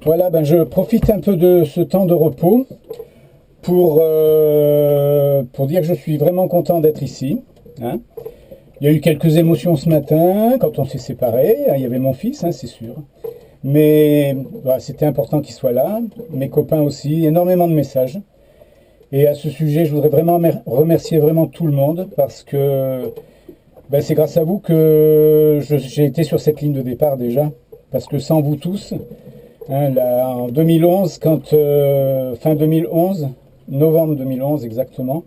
Voilà, ben je profite un peu de ce temps de repos pour dire que je suis vraiment content d'être ici, hein. Il y a eu quelques émotions ce matin quand on s'est séparés. Il y avait mon fils, hein, c'est sûr. Mais voilà, c'était important qu'il soit là. Mes copains aussi, énormément de messages. Et à ce sujet, je voudrais vraiment remercier vraiment tout le monde parce que ben, c'est grâce à vous que j'ai été sur cette ligne de départ déjà. Parce que sans vous tous, hein, là, en 2011, fin 2011, novembre 2011 exactement,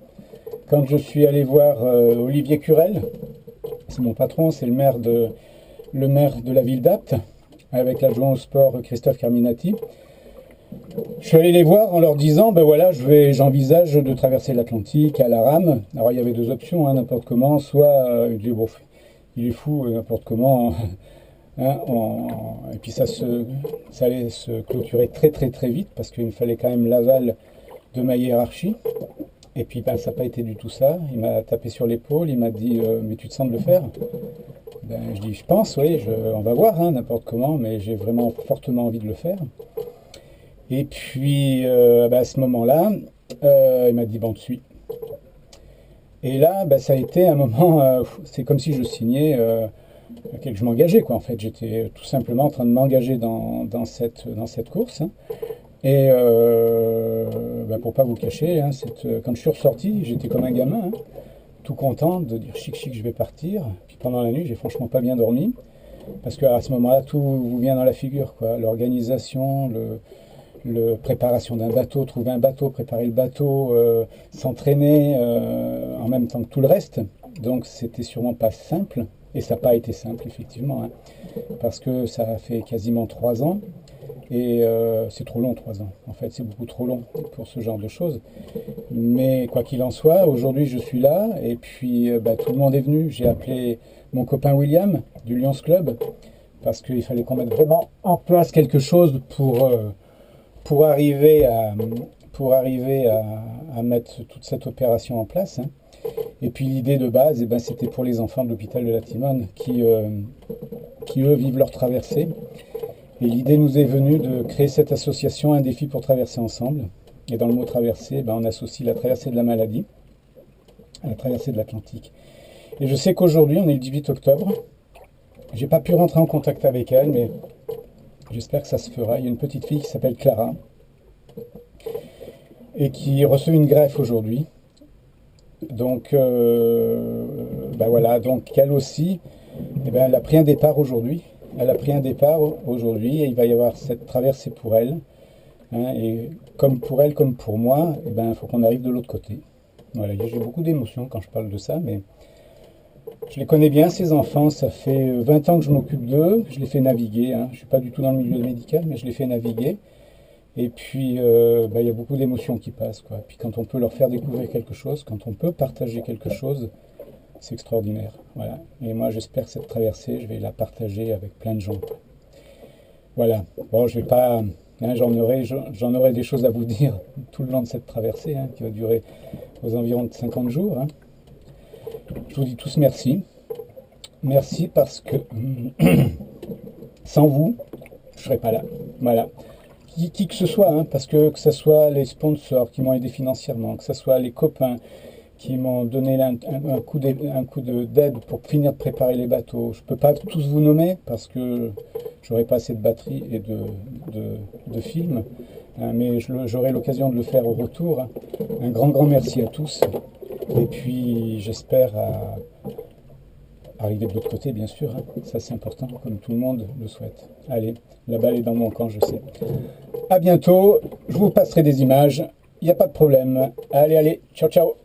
quand je suis allé voir Olivier Curel, c'est mon patron, c'est le maire de la ville d'Apt, avec l'adjoint au sport Christophe Carminati. Je suis allé les voir en leur disant, ben voilà, j'envisage de traverser l'Atlantique à la rame. Alors il y avait deux options, hein, n'importe comment, soit il dit, bon, il est fou, n'importe comment. Hein, et puis ça allait se clôturer très très très vite parce qu'il me fallait quand même l'aval de ma hiérarchie. Et puis ben, ça n'a pas été du tout ça. Il m'a tapé sur l'épaule, il m'a dit mais tu te sens de le faire? Ben, je dis je pense, oui, on va voir, hein, n'importe comment, mais j'ai vraiment fortement envie de le faire. Et puis ben, à ce moment-là, il m'a dit bon, tu suis. Et là, ben, ça a été un moment, c'est comme si je signais. Que je m'engageais quoi en fait, j'étais tout simplement en train de m'engager dans cette course, hein. Et bah, pour pas vous cacher, hein, quand je suis ressorti, j'étais comme un gamin, hein, tout content de dire chic chic je vais partir. Puis pendant la nuit j'ai franchement pas bien dormi parce qu'à ce moment-là tout vous vient dans la figure quoi, l'organisation, le préparation d'un bateau, trouver un bateau, préparer le bateau, s'entraîner en même temps que tout le reste. Donc c'était sûrement pas simple. Et ça n'a pas été simple, effectivement, hein, parce que ça a fait quasiment 3 ans, et c'est trop long, 3 ans. En fait, c'est beaucoup trop long pour ce genre de choses. Mais quoi qu'il en soit, aujourd'hui, je suis là, et puis bah, tout le monde est venu. J'ai appelé mon copain William, du Lions Club, parce qu'il fallait qu'on mette vraiment en place quelque chose pour arriver à mettre toute cette opération en place, hein. Et puis l'idée de base, eh ben, c'était pour les enfants de l'hôpital de la Timone qui eux vivent leur traversée. Et l'idée nous est venue de créer cette association Un défi pour traverser ensemble. Et dans le mot traversée, eh ben, on associe la traversée de la maladie à la traversée de l'Atlantique. Et je sais qu'aujourd'hui, on est le 18 octobre. J'ai pas pu rentrer en contact avec elle, mais j'espère que ça se fera. Il y a une petite fille qui s'appelle Clara et qui reçoit une greffe aujourd'hui. Donc, ben voilà, donc elle aussi, eh ben, elle a pris un départ aujourd'hui. Elle a pris un départ aujourd'hui et il va y avoir cette traversée pour elle, hein, et comme pour elle, comme pour moi, eh ben, il faut qu'on arrive de l'autre côté. Voilà, j'ai beaucoup d'émotions quand je parle de ça, mais je les connais bien, ces enfants. Ça fait 20 ans que je m'occupe d'eux. Je les fais naviguer, hein. Je ne suis pas du tout dans le milieu médical, mais je les fais naviguer. Et puis, bah, il y a beaucoup d'émotions qui passent, quoi. Puis quand on peut leur faire découvrir quelque chose, quand on peut partager quelque chose, c'est extraordinaire. Voilà. Et moi, j'espère que cette traversée, je vais la partager avec plein de gens, quoi. Voilà. Bon, je vais pas, hein, j'en aurai des choses à vous dire tout le long de cette traversée, hein, qui va durer aux environs de 50 jours, hein. Je vous dis tous merci. Merci parce que sans vous, je ne serais pas là. Voilà. Qui que ce soit, hein, parce que ce soit les sponsors qui m'ont aidé financièrement, que ce soit les copains qui m'ont donné un coup d'aide pour finir de préparer les bateaux. Je ne peux pas tous vous nommer parce que j'aurai pas assez de batterie et de films, hein, mais j'aurai l'occasion de le faire au retour, hein. Un grand merci à tous. Et puis j'espère arriver de l'autre côté, bien sûr, hein. Ça c'est important, comme tout le monde le souhaite. Allez, la balle est dans mon camp, je sais. À bientôt, je vous passerai des images, il n'y a pas de problème. Allez, ciao ciao.